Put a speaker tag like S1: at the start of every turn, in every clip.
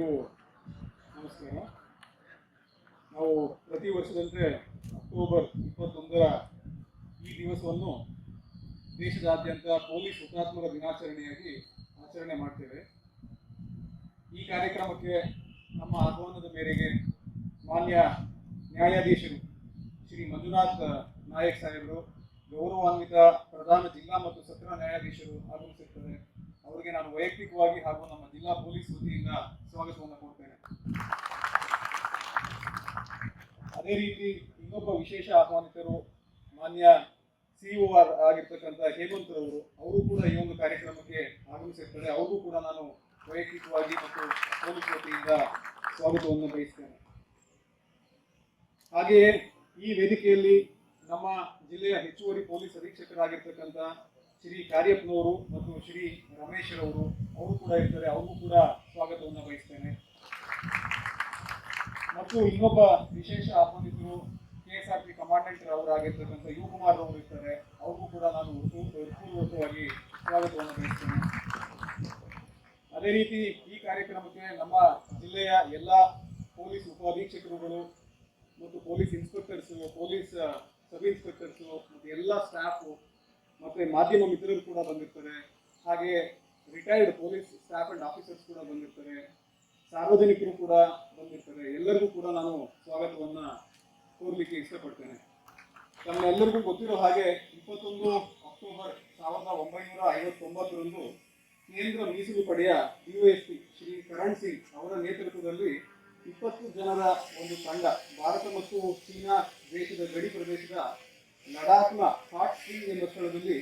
S1: ಎಲ್ಲರಿಗೂ ನಮಸ್ಕಾರ. ನಾವು ಪ್ರತಿ ವರ್ಷದಂತೆ ಅಕ್ಟೋಬರ್ 21ರ ಈ ದಿವಸವನ್ನು ದೇಶದಾದ್ಯಂತ ಪೊಲೀಸ್ ಹುತಾತ್ಮರ ದಿನಾಚರಣೆಯಾಗಿ ಆಚರಣೆ ಮಾಡ್ತೇವೆ. ಈ ಕಾರ್ಯಕ್ರಮಕ್ಕೆ ನಮ್ಮ ಆಹ್ವಾನದ ಮೇರೆಗೆ ಮಾನ್ಯ ನ್ಯಾಯಾಧೀಶರು ಶ್ರೀ ಮಂಜುನಾಥ್ ನಾಯಕ್ ಸಾಹೇಬರು, ಗೌರವಾನ್ವಿತ ಪ್ರಧಾನ ಜಿಲ್ಲಾ ಮತ್ತು ಸತ್ರ ನ್ಯಾಯಾಧೀಶರು ಆಗಮಿಸಿರ್ತಾರೆ. ಅವರಿಗೆ ನಾನು ವೈಯಕ್ತಿಕವಾಗಿ ಹಾಗೂ ನಮ್ಮ ಜಿಲ್ಲಾ ಪೊಲೀಸ್ ವತಿಯಿಂದ ಸ್ವಾಗತವನ್ನು ಕೊಡ್ತೇನೆ. ಅದೇ ರೀತಿ ಇನ್ನೊಬ್ಬ ವಿಶೇಷ ಆಹ್ವಾನಿತರು ಮಾನ್ಯ COR ಆಗಿರ್ತಕ್ಕಂಥ ಹೇಮಂತ್ ಅವರು ಕೂಡ ಈ ಒಂದು ಕಾರ್ಯಕ್ರಮಕ್ಕೆ ಆಗಮಿಸಿರ್ತಾರೆ. ಅವ್ರಿಗೂ ಕೂಡ ನಾನು ವೈಯಕ್ತಿಕವಾಗಿ ಮತ್ತು ಪೊಲೀಸ್ ವತಿಯಿಂದ ಸ್ವಾಗತವನ್ನು ಬಯಸ್ತೇನೆ. ಹಾಗೆಯೇ ಈ ವೇದಿಕೆಯಲ್ಲಿ ನಮ್ಮ ಜಿಲ್ಲೆಯ ಹೆಚ್ಚುವರಿ ಪೊಲೀಸ್ ಅಧೀಕ್ಷಕರಾಗಿರ್ತಕ್ಕಂಥ ಶ್ರೀ ಕಾರ್ಯಪ್ಪನವರು ಮತ್ತು ಶ್ರೀ ರಮೇಶ್ ಅವರು ಕೂಡ ಇರ್ತಾರೆ. ಅವ್ರಿಗೂ ಕೂಡ ಸ್ವಾಗತವನ್ನು ಬಯಸ್ತೇನೆ. ಮತ್ತು ಇನ್ನೊಬ್ಬ ವಿಶೇಷ ಆಹ್ವಾನಿತರು KSRP ಕಮಾಂಡೆಂಟ್ ಅವರಾಗಿರ್ತಕ್ಕಂಥ ಯುವಕುಮಾರ್ ಅವರು ಇರ್ತಾರೆ. ಅವ್ರಿಗೂ ಕೂಡ ನಾನು ಪೂರ್ವಕವಾಗಿ ಸ್ವಾಗತವನ್ನು ಬಯಸ್ತೇನೆ. ಅದೇ ರೀತಿ ಈ ಕಾರ್ಯಕ್ರಮಕ್ಕೆ ನಮ್ಮ ಜಿಲ್ಲೆಯ ಎಲ್ಲ ಪೊಲೀಸ್ ಉಪ ಅಧೀಕ್ಷಕರುಗಳು ಮತ್ತು police inspectors, police sub inspectors ಮತ್ತು ಎಲ್ಲ ಸ್ಟಾಫು ಮತ್ತು ಮಾಧ್ಯಮ ಮಿತ್ರರು ಕೂಡ ಬಂದಿರ್ತಾರೆ. ಹಾಗೆ retired police staff and officers ಕೂಡ ಬಂದಿರ್ತಾರೆ. ಸಾರ್ವಜನಿಕರು ಕೂಡ ಬಂದಿರ್ತಾರೆ. ಎಲ್ಲರಿಗೂ ಕೂಡ ನಾನು ಸ್ವಾಗತವನ್ನು ಕೋರಲಿಕ್ಕೆ ಇಷ್ಟಪಡ್ತೇನೆ. ತಮ್ಮೆಲ್ಲರಿಗೂ ಗೊತ್ತಿರೋ ಹಾಗೆ 21 ಅಕ್ಟೋಬರ್ 1959ರಂದು ಕೇಂದ್ರ ಮೀಸಲು ಪಡೆಯ DOSP ಶ್ರೀ ಕರಣ್ ಸಿಂಗ್ ಅವರ ನೇತೃತ್ವದಲ್ಲಿ 20 ಜನರ ಒಂದು ತಂಡ ಭಾರತ ಮತ್ತು ಚೀನಾ ದೇಶದ ಗಡಿ ಪ್ರದೇಶದ ಲಡಾಖ್ನ ಹಾಟ್ ಸ್ಪ್ರಿಂಗ್ ಎಂಬ ಸ್ಥಳದಲ್ಲಿ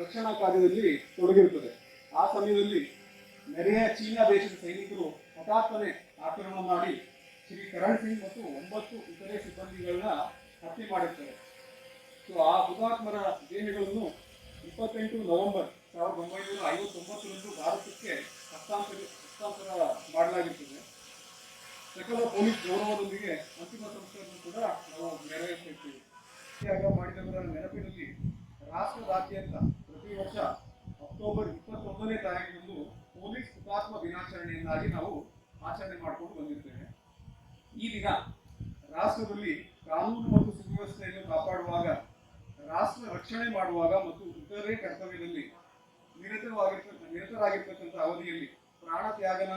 S1: ರಕ್ಷಣಾ ಕಾರ್ಯದಲ್ಲಿ ತೊಡಗಿರುತ್ತದೆ. ಆ ಸಮಯದಲ್ಲಿ ನೆರೆಯ ಚೀನಾ ದೇಶದ ಸೈನಿಕರು ಹಠಾತ್ತನೆ ಆಕ್ರಮಣ ಮಾಡಿ ಶ್ರೀ ಕರಣ್ ಸಿಂಗ್ ಮತ್ತು 9 ಇತರೆ ಸಿಬ್ಬಂದಿಗಳನ್ನ ಹತ್ಯೆ ಮಾಡಿರ್ತಾರೆ. ಸೊ ಆ ಹುತಾತ್ಮರ ದೇಹಗಳನ್ನು 28 ನವೆಂಬರ್ 1959ರಂದು ಭಾರತಕ್ಕೆ ಹಸ್ತಾಂತರ ಮಾಡಲಾಗಿರುತ್ತದೆ. ಸಕಲ ಪೊಲೀಸ್ ಗೌರವದೊಂದಿಗೆ ಅಂತಿಮ ಸಂಸ್ಕಾರವನ್ನು ಕೂಡ ನಾವು ನೆರವೇರಿಸುತ್ತೇವೆ. ತ್ಯಾಗ ಮಾಡಿದವರ ನೆನಪಿನಲ್ಲಿ ರಾಷ್ಟ್ರದಾದ್ಯಂತ ಪ್ರತಿ ವರ್ಷ ಅಕ್ಟೋಬರ್ 21ನೇ ತಾರೀಕಿನಂದು ಪೊಲೀಸ್ ಹುತಾತ್ಮ ದಿನಾಚರಣೆಯನ್ನಾಗಿ ನಾವು ಆಚರಣೆ ಮಾಡಿಕೊಂಡು ಬಂದಿರ್ತೇವೆ. ಈ ದಿನ ರಾಷ್ಟ್ರದಲ್ಲಿ ಕಾನೂನು ಮತ್ತು ಸುವ್ಯವಸ್ಥೆಯನ್ನು ಕಾಪಾಡುವಾಗ, ರಾಷ್ಟ್ರ ರಕ್ಷಣೆ ಮಾಡುವಾಗ ಮತ್ತು ಇತರೆ ಕರ್ತವ್ಯದಲ್ಲಿ ನಿರತರಾಗಿರ್ತಕ್ಕಂಥ ಅವಧಿಯಲ್ಲಿ ಪ್ರಾಣ ತ್ಯಾಗನ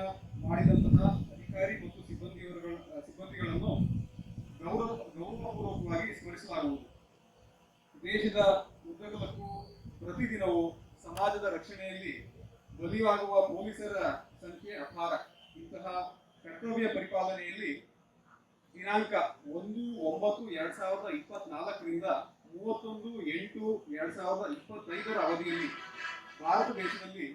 S1: ಮಾಡಿದಂತಹ ಅಧಿಕಾರಿ ಮತ್ತು ಸಿಬ್ಬಂದಿಗಳನ್ನು ಗೌರವಪೂರ್ವಕವಾಗಿ ಸ್ಮರಿಸಲಾಗುವುದು. ದೇಶದ ಉದ್ದಗಲಕ್ಕೂ ಪ್ರತಿದಿನವೂ ಸಮಾಜದ ರಕ್ಷಣೆಯಲ್ಲಿ ಬಲಿಯಾಗುವ ಪೊಲೀಸರ ಸಂಖ್ಯೆ ಅಪಾರ. ಇಂತಹ ಕರ್ತವ್ಯ ಪರಿಪಾಲನೆಯಲ್ಲಿ ದಿನಾಂಕ 1/9/2024ರಿಂದ 31/8/2025 ಅವಧಿಯಲ್ಲಿ ಭಾರತ ದೇಶದಲ್ಲಿ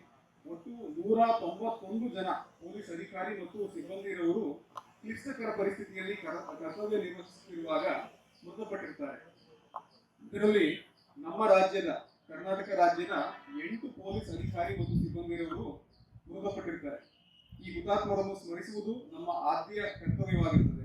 S1: ಒಟ್ಟು 191 ಜನ ಪೊಲೀಸ್ ಅಧಿಕಾರಿ ಮತ್ತು ಸಿಬ್ಬಂದಿರವರು ಕ್ಲಿಷ್ಟಕರ ಪರಿಸ್ಥಿತಿಯಲ್ಲಿ ಕರ್ತವ್ಯ ನಿರ್ವಹಿಸುತ್ತಿರುವಾಗ ಮೃತಪಟ್ಟಿರ್ತಾರೆ. ಇದರಲ್ಲಿ ನಮ್ಮ ರಾಜ್ಯದ ಕರ್ನಾಟಕ ರಾಜ್ಯದ 8 ಪೊಲೀಸ್ ಅಧಿಕಾರಿ ಮತ್ತು ಸಿಬ್ಬಂದಿರವರು ಮೃತಪಟ್ಟಿರ್ತಾರೆ. ಈ ಹುತಾತ್ಮರನ್ನು ಸ್ಮರಿಸುವುದು ನಮ್ಮ ಆದ್ಯ ಕರ್ತವ್ಯವಾಗಿರುತ್ತದೆ.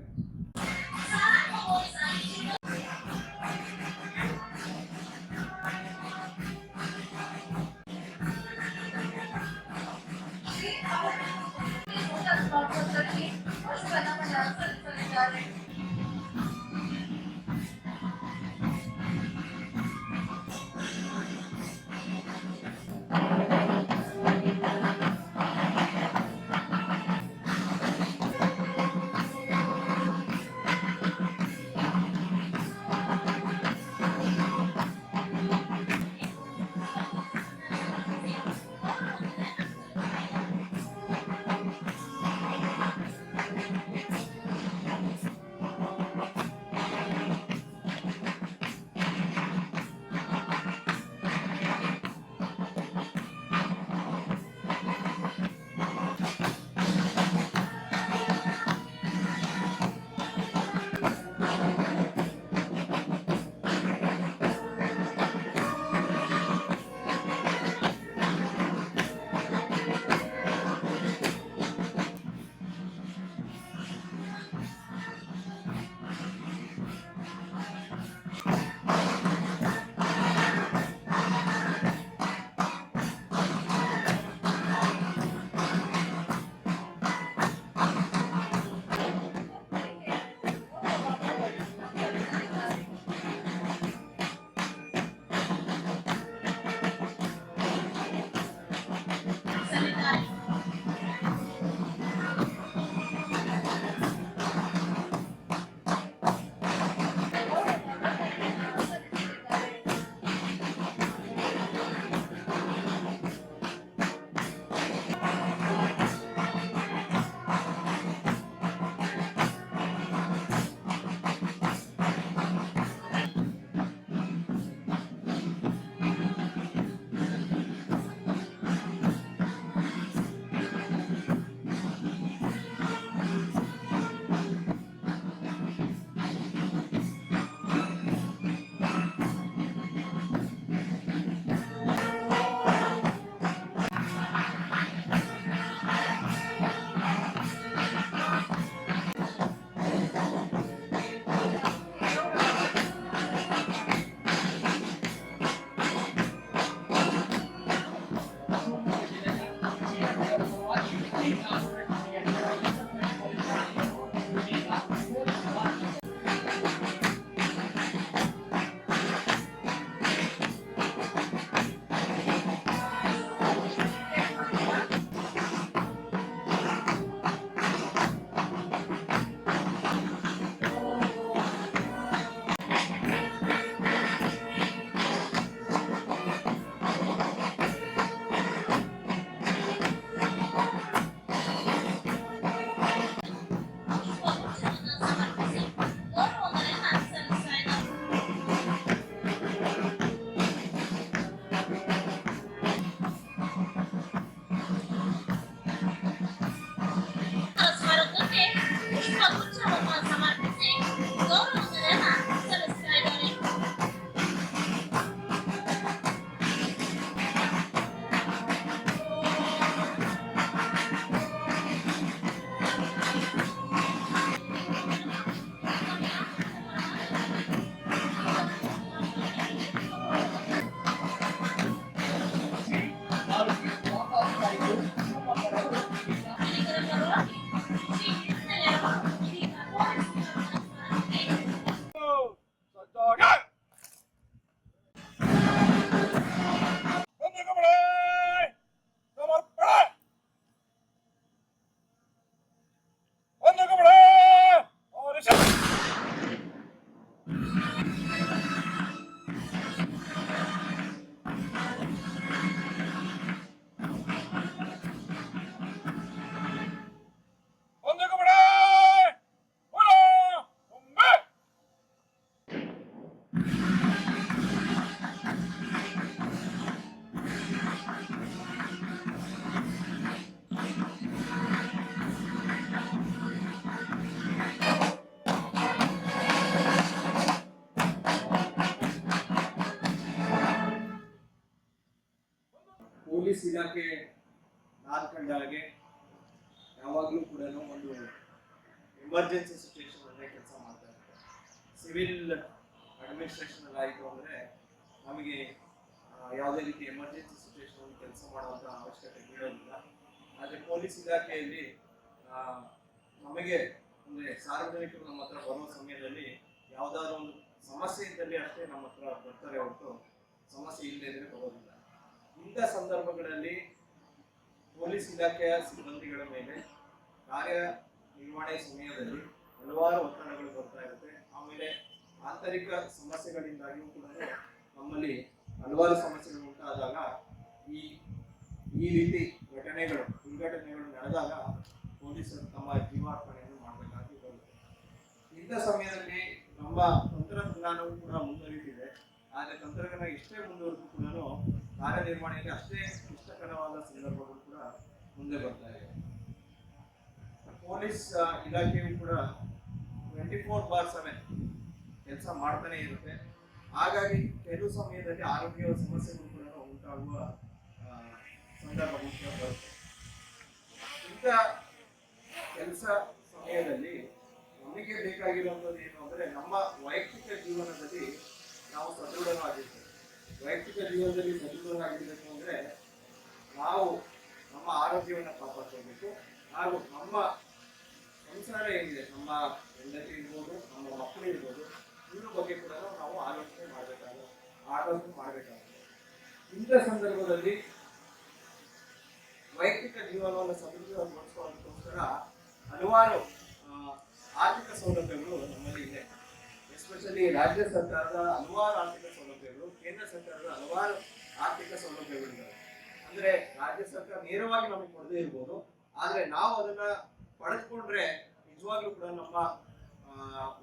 S2: ಪೊಲೀಸ್ ಇಲಾಖೆ ನಾನು ಕಂಡ ಹಾಗೆ ಯಾವಾಗಲೂ ಕೂಡ ಒಂದು ಎಮರ್ಜೆನ್ಸಿ ಸಿಚುವೇಶನ್ ಅಲ್ಲೇ ಕೆಲಸ ಮಾಡ್ತಾ ಇರ್ತಾರೆ. ಸಿವಿಲ್ ಅಡ್ಮಿನಿಸ್ಟ್ರೇಷನ್ ಅಲ್ಲಿ ಆಯಿತು ಅಂದರೆ ನಮಗೆ ಯಾವುದೇ ರೀತಿ ಎಮರ್ಜೆನ್ಸಿ ಸಿಚುವೇಶನ್ ಕೆಲಸ ಮಾಡುವಂಥ ಅವಶ್ಯಕತೆ ಇರೋದಿಲ್ಲ. ಆದರೆ ಪೊಲೀಸ್ ಇಲಾಖೆಯಲ್ಲಿ ನಮಗೆ ಅಂದರೆ ಸಾರ್ವಜನಿಕರು ನಮ್ಮ ಹತ್ರ ಬರುವ ಸಮಯದಲ್ಲಿ ಯಾವುದಾದ್ರೂ ಒಂದು ಸಮಸ್ಯೆ ಇದ್ದಲ್ಲಿ ಅಷ್ಟೇ ನಮ್ಮ ಹತ್ರ ಬರ್ತಾರೆ ಹೊರತು ಸಮಸ್ಯೆ ಇಲ್ಲದೆ ಇದ್ರೆ ಬರೋದಿಲ್ಲ. ಇಂಥ ಸಂದರ್ಭಗಳಲ್ಲಿ ಪೊಲೀಸ್ ಇಲಾಖೆಯ ಸಿಬ್ಬಂದಿಗಳ ಮೇಲೆ ಕಾರ್ಯನಿರ್ವಹಣೆ ಸಮಯದಲ್ಲಿ ಹಲವಾರು ಒತ್ತಡಗಳು ಬರ್ತಾ ಇರುತ್ತೆ. ಆಮೇಲೆ ಆಂತರಿಕ ಸಮಸ್ಯೆಗಳಿಂದಾಗಿಯೂ ಕೂಡ ನಮ್ಮಲ್ಲಿ ಹಲವಾರು ಸಮಸ್ಯೆಗಳು ಉಂಟಾದಾಗ ಈ ರೀತಿ ದುರ್ಘಟನೆಗಳು ನಡೆದಾಗ ಪೊಲೀಸರು ತಮ್ಮ ಜೀವಾರ್ಪಣೆಯನ್ನು ಮಾಡಬೇಕಾಗಿ ಬರುತ್ತೆ. ಇಂಥ ಸಮಯದಲ್ಲಿ ನಮ್ಮ ತಂತ್ರಜ್ಞಾನವೂ ಕೂಡ ಮುಂದುವರಿತಿದೆ. ಆದರೆ ತಂತ್ರಜ್ಞಾನ ಎಷ್ಟೇ ಮುಂದುವರೆದು ಕೂಡ ಕಾರ್ಯನಿರ್ವಹಣೆಗೆ ಅಷ್ಟೇ ಕ್ಲಿಷ್ಟಕರವಾದ ಸಂದರ್ಭಗಳು ಕೂಡ ಮುಂದೆ ಬರ್ತಾ ಇದೆ. ಪೊಲೀಸ್ ಇಲಾಖೆಯು ಕೂಡ 24/7 ಕೆಲಸ ಮಾಡ್ತಾನೆ ಇರುತ್ತೆ. ಹಾಗಾಗಿ ಕೆಲವು ಸಮಯದಲ್ಲಿ ಆರೋಗ್ಯ ಸಮಸ್ಯೆಗಳು ಕೂಡ ಉಂಟಾಗುವ ಸಂದರ್ಭಗಳು ಕೂಡ ಬರುತ್ತೆ. ಇಂಥ ಕೆಲಸ ಸಮಯದಲ್ಲಿ ನಮಗೆ ಬೇಕಾಗಿರುವಂಥದ್ದು ಏನು ಅಂದರೆ ನಮ್ಮ ವೈಯಕ್ತಿಕ ಜೀವನದಲ್ಲಿ ನಾವು ಸದೃಢವಾಗಿರ್ತೇವೆ. ವೈಯಕ್ತಿಕ ಜೀವನದಲ್ಲಿ ಸದೃಢವಾಗಿರಬೇಕು ಅಂದರೆ ನಾವು ನಮ್ಮ ಆರೋಗ್ಯವನ್ನು ಕಾಪಾಡ್ಕೋಬೇಕು. ಹಾಗೂ ನಮ್ಮ ಸಂಸಾರ ಏನಿದೆ, ನಮ್ಮ ಹೆಂಡತಿ ಇರ್ಬೋದು, ನಮ್ಮ ಮಕ್ಕಳು ಇರ್ಬೋದು, ಇವ್ರ ಬಗ್ಗೆ ಕೂಡ ನಾವು ಆಲೋಚನೆ ಮಾಡಬೇಕಾಗುತ್ತೆ. ಇಂಥ ಸಂದರ್ಭದಲ್ಲಿ ವೈಯಕ್ತಿಕ ಜೀವನವನ್ನು ಸದೃಢಗೊಳಿಸುವುದಕ್ಕೋಸ್ಕರ ಹಲವಾರು ಆರ್ಥಿಕ ಸೌಲಭ್ಯಗಳು ನಮ್ಮಲ್ಲಿ ಇದೆ. ಎಸ್ಪೆಷಲಿ ರಾಜ್ಯ ಸರ್ಕಾರದ ಹಲವಾರು ಆರ್ಥಿಕ ಸೌಲಭ್ಯಗಳು, ಕೇಂದ್ರ ಸರ್ಕಾರದ ಹಲವಾರು ಆರ್ಥಿಕ ಸೌಲಭ್ಯಗಳಿದ್ದಾವೆ. ಅಂದ್ರೆ ರಾಜ್ಯ ಸರ್ಕಾರ ನೇರವಾಗಿ ನಮಗೆ ಕೊಡದೇ ಇರ್ಬೋದು, ಆದ್ರೆ ನಾವು ಅದನ್ನ ಪಡೆದುಕೊಂಡ್ರೆ ನಿಜವಾಗ್ಲೂ ಕೂಡ ನಮ್ಮ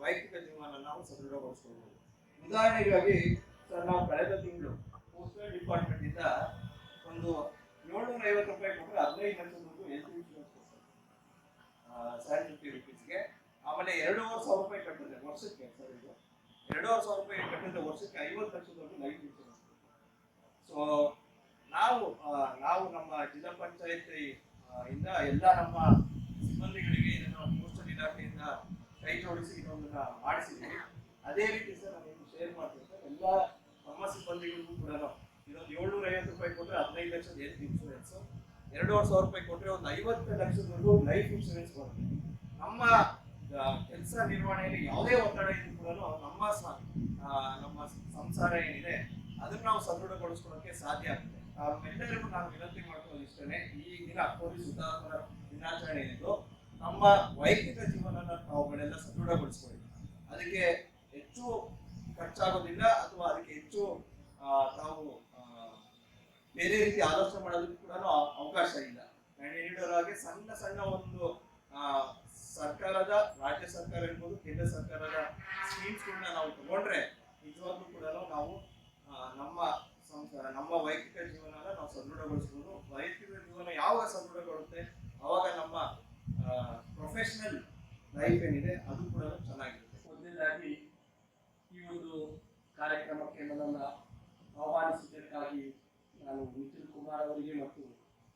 S2: ವೈಯಕ್ತಿಕ ಜೀವನ ನಾವು ಸದೃಢಗೊಳಿಸ್ಕೊಳ್ಬಹುದು. ಉದಾಹರಣೆಗಾಗಿ ಸರ್, ನಾವು ಕಳೆದ ತಿಂಗಳು ಪೋಸ್ಟಲ್ ಡಿಪಾರ್ಟ್ಮೆಂಟ್ ಇಂದ ಒಂದು 750 ರೂಪಾಯಿ ಕೊಟ್ಟರೆ 15 ಲಕ್ಷದವರೆಗೂ ಹೆಲ್ತ್ ಇನ್ಶೂರೆನ್ಸ್ ಕೊಡ್ತಾರೆ, 750 ರುಪೀಸ್ಗೆ. ಆಮೇಲೆ 2,500 ರೂಪಾಯಿ ಕಟ್ಟಿದ್ರೆ ವರ್ಷಕ್ಕೆ, ಸರ್ ಇದು 2,500 ರೂಪಾಯಿ ಕಟ್ಟಿದ್ರೆ ವರ್ಷಕ್ಕೆ 50 ಲಕ್ಷದವರೆಗೂ ಲೈಫ್ ಇನ್ಶೂರೆನ್ಸ್. ಸೊ ನಾವು ನಮ್ಮ ಜಿಲ್ಲಾ ಪಂಚಾಯತಿ ಇಂದ ಎಲ್ಲ ನಮ್ಮ ಸಿಬ್ಬಂದಿಗಳಿಗೆ ಇದನ್ನು ಪೋಸ್ಟಲ್ ಇಲಾಖೆಯಿಂದ ಕೈ ಜೋಡಿಸಿ ಇದೊಂದನ್ನ ಮಾಡಿಸಿದ್ದೀವಿ. ಅದೇ ರೀತಿ ಸರ್ ನಾನು ಶೇರ್ ಮಾಡ್ತೀನಿ ಸರ್, ಎಲ್ಲ ನಮ್ಮ ಸಿಬ್ಬಂದಿಗಳಿಗೂ ಕೂಡ ಇದೊಂದು 750 ರೂಪಾಯಿ ಕೊಟ್ಟರೆ 15 ಲಕ್ಷದ ಹೆಲ್ತ್ ಇನ್ಶೂರೆನ್ಸ್, 2,500 ರೂಪಾಯಿ ಕೊಟ್ಟರೆ ಒಂದು 50 ಲಕ್ಷದವರೆಗೂ ಲೈಫ್ ಇನ್ಶೂರೆನ್ಸ್ ಬರುತ್ತೆ. ನಮ್ಮ ಕೆಲಸ ನಿರ್ವಹಣೆಯಲ್ಲಿ ಯಾವುದೇ ಒತ್ತಡ ಇದ್ರೂ ಕೂಡ ನಮ್ಮ ಸಂಸಾರ ಏನಿದೆ ಅದನ್ನ ನಾವು ಸದೃಢಗೊಳಿಸ್ಕೊಳ್ಳೋಕೆ ಸಾಧ್ಯ ಆಗ್ತದೆ. ಎಲ್ಲರಿಗೂ ನಾನು ವಿನಂತಿ ಮಾಡ್ಕೊಳ್ಳೋದು ಇಷ್ಟೇ, ಈ ದಿನ ಪೊಲೀಸ್ ಹುತಾತ್ಮರ ದಿನಾಚರಣೆ ಏನಿದ್ದು ನಮ್ಮ ವೈಯಕ್ತಿಕ ಜೀವನನ ತಾವುಗಳೆಲ್ಲ ಸದೃಢಗೊಳಿಸ್ಕೊಳ್ಳಿ. ಅದಕ್ಕೆ ಹೆಚ್ಚು ಖರ್ಚಾಗೋದಿಲ್ಲ ಅಥವಾ ಅದಕ್ಕೆ ಹೆಚ್ಚು ತಾವು ಬೇರೆ ರೀತಿ ಆಲೋಚನೆ ಮಾಡೋದಕ್ಕೆ ಕೂಡ ಅವಕಾಶ ಇಲ್ಲ. ನಾನು ಹೇಳಿರೋ ಹಾಗೆ ಸಣ್ಣ ಒಂದು ಸರ್ಕಾರದ, ರಾಜ್ಯ ಸರ್ಕಾರ ಇರ್ಬೋದು, ಕೇಂದ್ರ ಸರ್ಕಾರದ ಸ್ಕೀಮ್ಸ್ಗಳನ್ನ ನಾವು ತಗೊಂಡ್ರೆ ನಿಜವಾಗ್ಲೂ ಕೂಡ ನಾವು ನಮ್ಮ ವೈಯಕ್ತಿಕ ಜೀವನನ ನಾವು ಸದೃಢಗೊಳಿಸ್ಬೋದು. ವೈಯಕ್ತಿಕ ಜೀವನ ಯಾವಾಗ ಸದೃಢಗೊಳ್ಳುತ್ತೆ ಅವಾಗ ನಮ್ಮ ಪ್ರೊಫೆಷನಲ್ ಲೈಫ್ ಏನಿದೆ ಅದು ಕೂಡ ಚೆನ್ನಾಗಿರುತ್ತೆ.
S3: ಮೊದಲನೇದಾಗಿ ಈ ಒಂದು ಕಾರ್ಯಕ್ರಮಕ್ಕೆ ನನ್ನನ್ನು ಆಹ್ವಾನಿಸಿದ್ದಕ್ಕಾಗಿ ನಾನು ನಿಖಿಲ್ ಕುಮಾರ್ ಅವರಿಗೆ ಮತ್ತು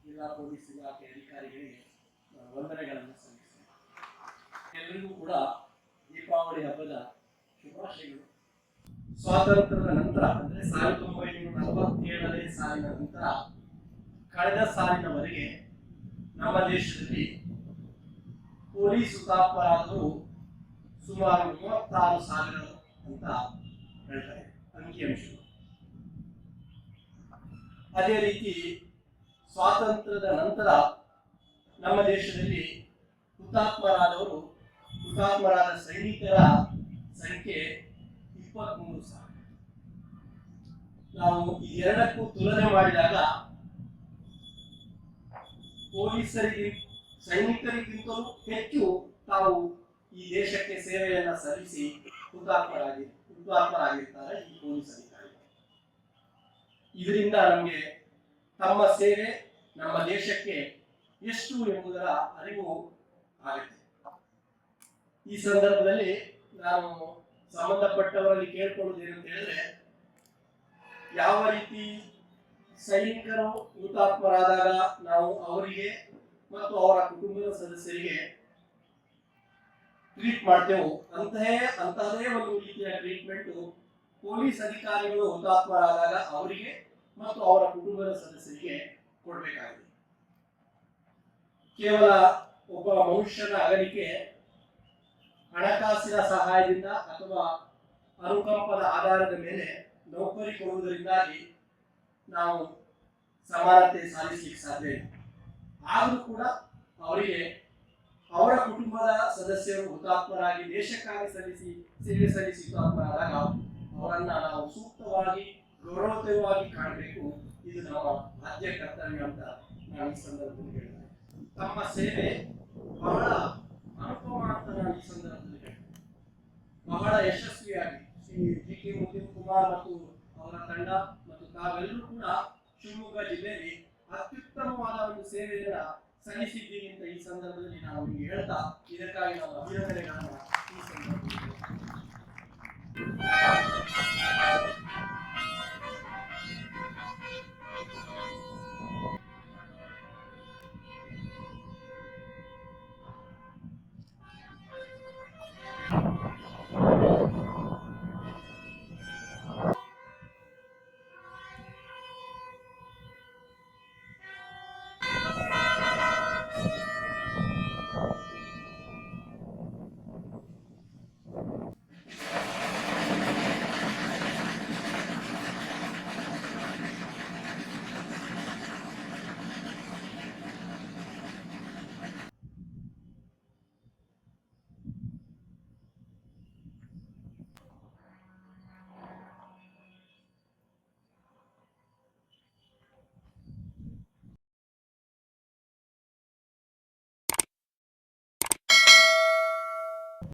S3: ಜಿಲ್ಲಾ ಪೊಲೀಸ್ ಇಲಾಖೆ ಅಧಿಕಾರಿಗಳಿಗೆ ವಂದನೆಗಳನ್ನು ಸಲ್ಲಿಸ್ತೇನೆ. ಎಲ್ಲರಿಗೂ ಕೂಡ ದೀಪಾವಳಿ ಹಬ್ಬದ ಶುಭಾಶಯಗಳು. ಸ್ವಾತಂತ್ರ್ಯದ ನಂತರ ಅಂದರೆ 1947ನೇ ಸಾಲಿನ ನಂತರ ಕಳೆದ ಸಾಲಿನವರೆಗೆ ನಮ್ಮ ದೇಶದಲ್ಲಿ ಪೊಲೀಸ್ ಹುತಾತ್ಮರಾದವರು ಸುಮಾರು 36,000 ಅಂತ ಹೇಳ್ತಾರೆ ಅಂಕಿಅಂಶಗಳು. ಅದೇ ರೀತಿ ಸ್ವಾತಂತ್ರ್ಯದ ನಂತರ ನಮ್ಮ ದೇಶದಲ್ಲಿ ಹುತಾತ್ಮರಾದ ಸೈನಿಕರ ಸಂಖ್ಯೆ 23,000. ನಾವು ಈ ಎರಡಕ್ಕೂ ತುಲನೆ ಮಾಡಿದಾಗ ಸೈನಿಕರಿಗಿಂತಲೂ ಹೆಚ್ಚು ತಾವು ಈ ದೇಶಕ್ಕೆ ಸೇವೆಯನ್ನ ಸಲ್ಲಿಸಿ ಹುತಾತ್ಮರಾಗಿರ್ತಾರೆ ಈ ಪೊಲೀಸ್ ಅಧಿಕಾರಿಗಳು. ಇದರಿಂದ ನಮಗೆ ತಮ್ಮ ಸೇವೆ ನಮ್ಮ ದೇಶಕ್ಕೆ ಎಷ್ಟು ಎಂಬುದರ ಅರಿವು ಆಗುತ್ತೆ. ಈ ಸಂದರ್ಭದಲ್ಲಿ ನಾನು ಸಂಬಂಧಪಟ್ಟವರಲ್ಲಿ ಕೇಳ್ಕೊಳ್ಳೋದೇನು ಅಂತ ಹೇಳಿದ್ರೆ, ಯಾವ ರೀತಿ ಸೈನಿಕರು ಹುತಾತ್ಮರಾದಾಗ ನಾವು ಅವರಿಗೆ ಮತ್ತು ಅವರ ಕುಟುಂಬದ ಸದಸ್ಯರಿಗೆ ಟ್ರೀಟ್ ಮಾಡ್ತೇವೆ, ಅಂತಹದೇ ಒಂದು ರೀತಿಯ ಟ್ರೀಟ್ಮೆಂಟ್ ಪೊಲೀಸ್ ಅಧಿಕಾರಿಗಳು ಹುತಾತ್ಮರಾದಾಗ ಅವರಿಗೆ ಮತ್ತು ಅವರ ಕುಟುಂಬದ ಸದಸ್ಯರಿಗೆ ಕೊಡಬೇಕಾಗಿದೆ. ಕೇವಲ ಒಬ್ಬ ಮನುಷ್ಯನ ಅಗಲಿಕೆ ಹಣಕಾಸಿನ ಸಹಾಯದಿಂದ ಅಥವಾ ಅನುಕಂಪದ ಆಧಾರದ ಮೇಲೆ ನೌಕರಿ ಕೊಡುವುದರಿಂದಾಗಿ ನಾವು ಸಮಾನತೆ ಸಾಧಿಸಲಿಕ್ಕೆ ಸಾಧ್ಯ ಇಲ್ಲ. ಆದರೂ ಕೂಡ ಅವರಿಗೆ ಅವರ ಕುಟುಂಬದ ಸದಸ್ಯರು ಹುತಾತ್ಮರಾಗಿ ದೇಶಕ್ಕಾಗಿ ಸೇವೆ ಸಲ್ಲಿಸಿ ಹುತಾತ್ಮರಾದಾಗ ಅವರನ್ನ ನಾವು ಸೂಕ್ತವಾಗಿ ಗೌರವಯುತವಾಗಿ ಕಾಣಬೇಕು. ಇದು ನಮ್ಮ ಬಾಧ್ಯ ಕರ್ತವ್ಯ ಅಂತ ನಾನು ಈ ಸಂದರ್ಭದಲ್ಲಿ ಹೇಳಿದೆ. ತಮ್ಮ ಸೇವೆ ಬಹಳ ಅನುಪಮ ಅಂತ ನಾನು ಈ ಸಂದರ್ಭದಲ್ಲಿ ಹೇಳಿದೆ. ಬಹಳ ಯಶಸ್ವಿಯಾಗಿ ಶ್ರೀ ಜಿ.ಕೆ. ಮುದಿನ್ ಕುಮಾರ್ ಮತ್ತು ಅವರ ತಂಡ ಮತ್ತು ತಾವೆಲ್ಲರೂ ಕೂಡ ಶಿವಮೊಗ್ಗ ಜಿಲ್ಲೆಯಲ್ಲಿ ಅತ್ಯುತ್ತಮವಾದ ಒಂದು ಸೇವೆಯನ್ನ ಸಲ್ಲಿಸಿದ್ದೀನಿ ಅಂತ ಈ ಸಂದರ್ಭದಲ್ಲಿ ನಾವು ನಿಮಗೆ ಹೇಳ್ತಾ ಇದಕ್ಕಾಗಿ ನಾವು ಅಭಿನಂದನೆಗಳನ್ನು ಈ ಸಂದರ್ಭದಲ್ಲಿ